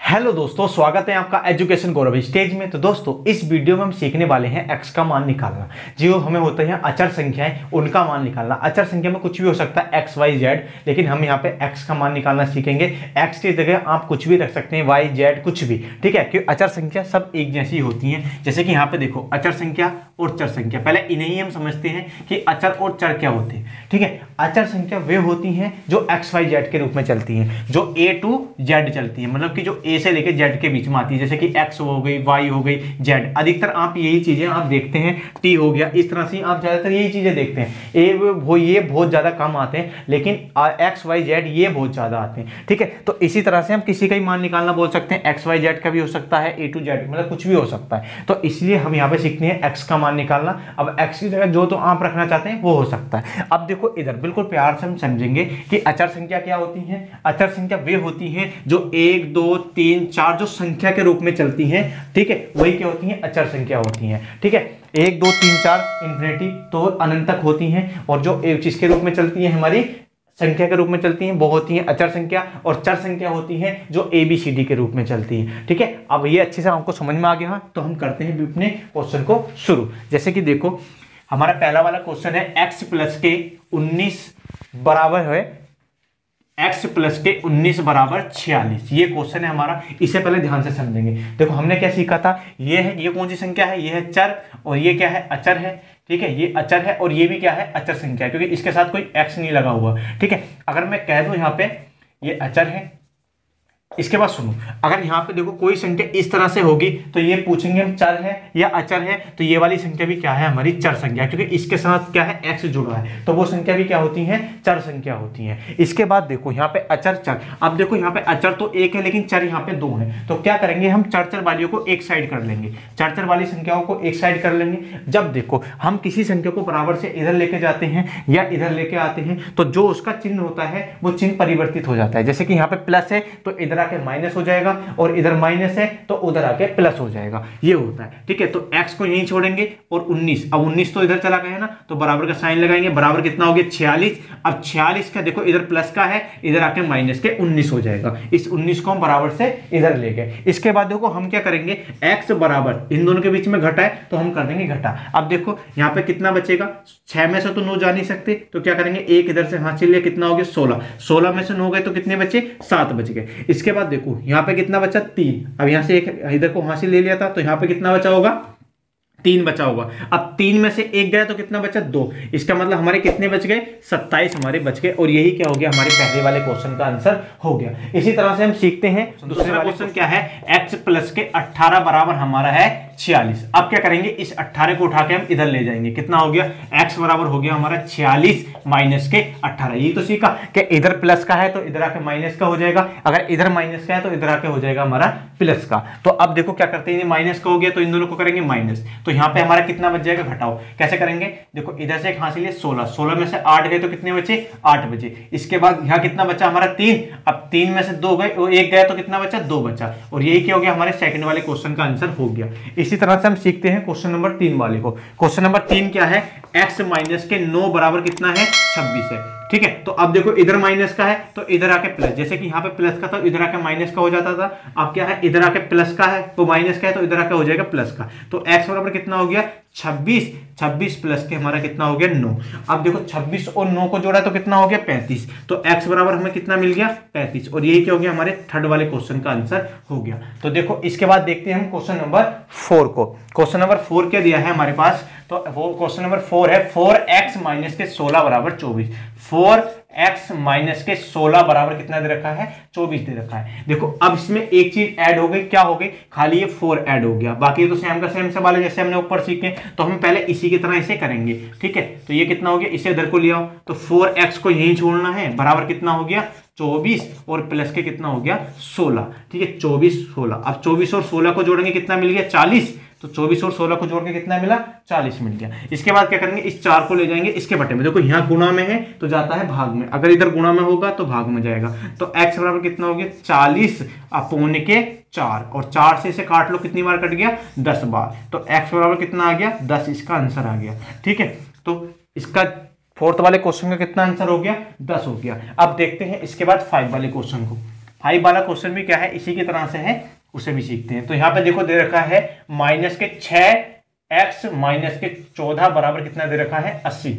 Hello दोस्तों, स्वागत है आपका एजुकेशन गौरव स्टेज में। तो दोस्तों, इस वीडियो में हम सीखने वाले हैं एक्स का मान निकालना। जो हमें होते हैं अचर संख्याएं, उनका मान निकालना। अचर संख्या में कुछ भी हो सकता है, एक्स वाई जेड, लेकिन हम यहाँ पे एक्स का मान निकालना सीखेंगे। एक्स की जगह आप कुछ भी रख सकते हैं, वाई जेड कुछ भी, ठीक है, क्योंकि अचर संख्या सब एक जैसी होती हैं। जैसे कि यहाँ पे देखो, अचर संख्या और चर संख्या, पहले इन्हें हम समझते हैं कि अचर और चर क्या होते हैं। ठीक है, अचर संख्या वे होती हैं जो एक्स वाई जेड के रूप में चलती हैं, जो ए टू जेड चलती है, मतलब कि जो ए से लेकर जेड के बीच में आती है। जैसे कि एक्स हो गई, वाई हो गई, जेड। अधिकतर आप यही चीजें आप देखते हैं, टी हो गया, इस तरह से आप ज्यादातर यही चीजें देखते हैं। ये बहुत ज्यादा कम आते हैं, लेकिन एक्स वाई जेड ये बहुत ज्यादा आते हैं। ठीक है, तो इसी तरह से हम किसी का ही मान निकालना बोल सकते हैं। एक्स वाई जेड का भी हो सकता है, ए टू जेड, मतलब कुछ भी हो सकता है। तो इसलिए हम यहाँ पे सीखते हैं एक्स का मान निकालना। अब एक्स की जगह जो तो आप रखना चाहते हैं वो हो सकता है। अब देखो इधर बिल्कुल प्यार से हम समझेंगे कि अचर संख्या क्या होती है। अचर संख्या वे होती हैं जो 1 2 3 4 जो संख्या के रूप में चलती हैं। ठीक है, वही क्या होती हैं, अचर संख्या होती हैं। ठीक है, 1 2 3 4 इन्फिनिटी तो अनंत तक होती हैं, और जो एक चीज के रूप में चलती है, हमारी संख्या के रूप में चलती हैं, वो होती हैं अचर संख्या। और चर संख्या होती हैं जो ABCD के रूप में चलती हैं। ठीक है, अब ये अच्छे से आपको समझ में आ गया, तो हम करते हैं अपने क्वेश्चन को शुरू। जैसे कि देखो, हमारा पहला वाला क्वेश्चन है x प्लस के 19 बराबर है, x प्लस के 19 बराबर 46। ये क्वेश्चन है हमारा। इसे पहले ध्यान से समझेंगे। देखो हमने क्या सीखा था, ये है, ये कौन सी संख्या है, ये है चर, और ये क्या है, अचर है। ठीक है, ये अचर है, और ये भी क्या है, अचर संख्या, क्योंकि इसके साथ कोई x नहीं लगा हुआ। ठीक है, अगर मैं कह दूं यहाँ पे ये अचर है, इसके बाद सुनो, अगर यहाँ पे देखो कोई संख्या इस तरह से होगी तो ये पूछेंगे हम चर है या अचर है। तो ये वाली संख्या भी क्या है, हमारी चर संख्या, क्योंकि इसके साथ क्या है, x जुड़ा है, तो वो संख्या भी क्या होती है, चर संख्या होती है। इसके बाद देखो यहाँ पे अचर चर। अब देखो यहाँ पे अचर तो एक है, लेकिन चर यहाँ पे दो है। तो क्या करेंगे, हम चर चर वालियों को एक साइड कर लेंगे, चर चर वाली संख्याओं को एक साइड कर लेंगे। जब देखो हम किसी संख्या को बराबर से इधर लेके जाते हैं या इधर लेके आते हैं, तो जो उसका चिन्ह होता है वो चिन्ह परिवर्तित हो जाता है। जैसे कि यहाँ पे प्लस है तो इधर आके माइनस हो जाएगा, और इधर माइनस है तो उधर आके प्लस हो जाएगा, ये होता है। ठीक है, तो x को यहीं छोड़ेंगे, और 19, अब 19 तो इधर चला गया है ना, तो बराबर का साइन लगाएंगे। बराबर कितना हो गया, 46। अब 46 का देखो इधर प्लस का है, इधर आके माइनस के 19 हो जाएगा। इस 19 को हम बराबर से इधर ले गए। इसके बाद देखो हम क्या करेंगे, x बराबर इन दोनों के बीच में घटा है तो हम कर देंगे घटा। अब देखो यहाँ पे कितना बचेगा, 6 में से तो 9 जा नहीं सकते, तो क्या करेंगे, एक इधर से हासिल लिया, कितना हो गया 16। 16 में से 9 गए तो कितने बचे, 7 बच गए। इसके बाद देखो यहाँ पे कितना बचा, 3। अब यहां से एक इधर को हासिल ले लिया था, तो यहाँ पे कितना बचा होगा, 3 बचा होगा। अब 3 में से 1 गया तो कितना बचा, 2। इसका मतलब हमारे कितने बच गए, 27 हमारे बच गए। और यही क्या हो गया, हमारे पहले वाले क्वेश्चन का आंसर हो गया। इसी तरह से हम सीखते हैं दूसरा क्वेश्चन क्या है, x प्लस के 18 बराबर हमारा है 46। अब क्या करेंगे, इस 18 को उठा के हम इधर ले जाएंगे। कितना हो गया, x बराबर हो गया हमारा 46 माइनस के 18। यही तो सीखा कि इधर प्लस का है तो इधर आके माइनस का हो जाएगा, अगर इधर माइनस का है तो इधर आके हो जाएगा हमारा प्लस का। तो अब देखो क्या करते हैं, माइनस का हो गया तो इन दोनों को करेंगे माइनस, तो यहाँ पे हमारा कितना बच जाएगा, घटाओ। कैसे करेंगे, देखो इधर से एक हासिल है 16, 16 में से 8 गए तो कितने बचे, 8 बचे। इसके बाद यहाँ कितना बचा हमारा 3। अब 3 में से 2 गए, 1 गया तो कितना बचा, 2 बचा। और यही क्या हो गया, हमारे सेकंड वाले क्वेश्चन का आंसर हो गया। इसी तरह से हम सीखते हैं क्वेश्चन नंबर 3 वाले को। क्वेश्चन नंबर 3 क्या है, x माइनस के 9 बराबर कितना है, 26 है। ठीक है, तो अब देखो इधर माइनस का है तो इधर आके प्लस, जैसे कि यहाँ पे प्लस का था इधर आके माइनस का हो जाता था। अब क्या है, इधर आके प्लस का है तो माइनस का है तो इधर आके हो जाएगा प्लस का। तो x बराबर कितना हो गया, 26। 26 प्लस के हमारा कितना हो गया, 9। अब देखो 26 और 9 को जोड़ा तो कितना हो गया, 35। तो x बराबर हमें कितना मिल गया, 35। और यही क्या हो गया, हमारे थर्ड वाले क्वेश्चन का आंसर हो गया। तो देखो इसके बाद देखते हैं हम क्वेश्चन नंबर 4 को। क्वेश्चन नंबर 4 क्या दिया है हमारे पास, तो वो क्वेश्चन नंबर 4 है, 4x माइनस के 16 बराबर 24। 4x माइनस के 16 बराबर कितना दे रखा है, 24 दे रखा है। देखो अब इसमें एक चीज ऐड हो गई, क्या हो गई, खाली ये 4 ऐड हो गया, बाकी तो सेम का सेम सवाल है जैसे हमने ऊपर सीखे। तो हम पहले इसी की तरह इसे करेंगे। ठीक है, तो ये कितना हो गया, इसे इधर को ले आओ, तो 4x को यहीं छोड़ना है, बराबर कितना हो गया 24, और प्लस के कितना हो गया 16। ठीक है, 24 16। अब 24 और 16 को जोड़ेंगे कितना मिल गया, 40। तो 24 और 16 को जोड़ के कितना मिला, 40 मिल गया। इसके बाद क्या करेंगे, इस 4 को ले जाएंगे इसके बटे में। देखो यहाँ गुणा में है तो जाता है भाग में, अगर इधर गुणा में होगा तो भाग में जाएगा। तो x बराबर कितना हो गया, 40 अपॉन के 4, और 4 से इसे काट लो, कितनी बार कट गया, 10 बार। तो x बराबर कितना आ गया, 10। इसका आंसर आ गया। ठीक है, तो इसका फोर्थ वाले क्वेश्चन का कितना आंसर हो गया, 10 हो गया। अब देखते हैं इसके बाद 5 वाले क्वेश्चन को। हाई वाला क्वेश्चन भी क्या है, इसी की तरह से है, उसे भी सीखते हैं। तो यहाँ पे देखो दे रखा है माइनस के 6x माइनस के 14 बराबर कितना दे रखा है 80।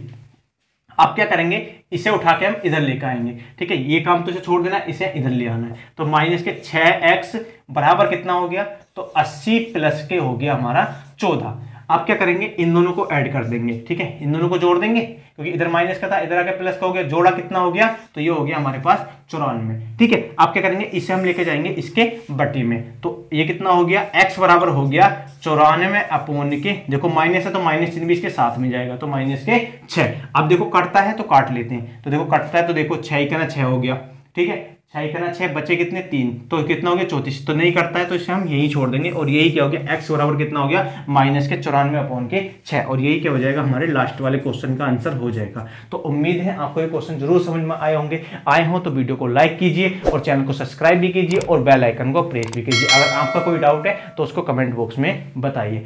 आप क्या करेंगे, इसे उठा के हम इधर लेकर आएंगे, ठीक है, ये काम तो इसे छोड़ देना, इसे इधर ले आना है। तो माइनस के 6x बराबर कितना हो गया, तो 80 प्लस के हो गया हमारा 14। आप क्या करेंगे, इन दोनों को ऐड कर देंगे, ठीक है, इन दोनों को जोड़ देंगे, क्योंकि इधर माइनस का था, इधर आके प्लस का हो गया, जोड़ा कितना हो गया, तो ये हो गया हमारे पास 94, ठीक है। आप क्या करेंगे, इसे हम लेके जाएंगे इसके बटी में, तो ये कितना हो गया, x बराबर हो गया 94 अपॉन के, देखो माइनस है तो माइनस चिन्ह भी इसके साथ में जाएगा, तो माइनस के 6। अब देखो कटता है तो काट लेते हैं, तो देखो कटता है तो देखो 6 का ना 6 हो गया, ठीक है, 6 का ना 6, बचे कितने 3, तो कितना हो गया 34। तो नहीं करता है तो इसे हम यही छोड़ देंगे, और यही क्या हो गया, x बराबर कितना हो गया, माइनस के 94 अपॉन के 6, और यही क्या हो जाएगा, हमारे लास्ट वाले क्वेश्चन का आंसर हो जाएगा। तो उम्मीद है आपको ये क्वेश्चन जरूर समझ में आए होंगे। आए हो तो वीडियो को लाइक कीजिए और चैनल को सब्सक्राइब भी कीजिए और बेल आइकन को प्रेस भी कीजिए। अगर आपका कोई डाउट है तो उसको कमेंट बॉक्स में बताइए।